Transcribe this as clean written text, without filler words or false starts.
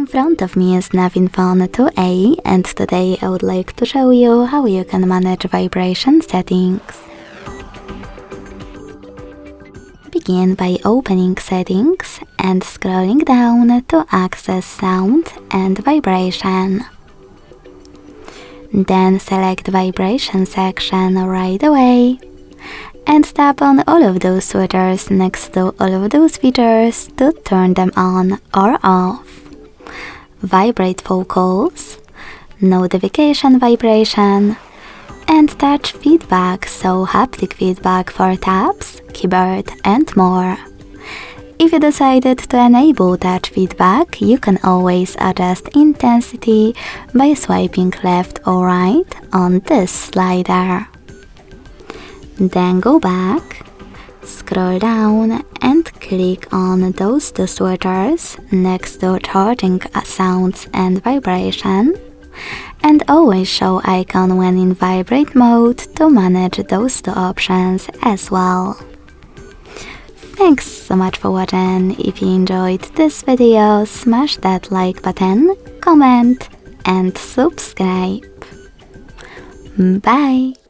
In front of me is Navin Phone 2A, and today I would like to show you how you can manage vibration settings. Begin by opening Settings and scrolling down to access Sound and Vibration. Then select Vibration section right away and tap on all of those switches next to all of those features to turn them on or off. Vibrate vocals, notification vibration, and touch feedback, so haptic feedback for taps, keyboard, and more. If you decided to enable touch feedback, you can always adjust intensity by swiping left or right on this slider. Then go back, scroll down and click on those two switches next to charging sounds and vibration, and always show icon when in vibrate mode to manage those two options as well. Thanks so much for watching. If you enjoyed this video, smash that like button, comment and subscribe. Bye!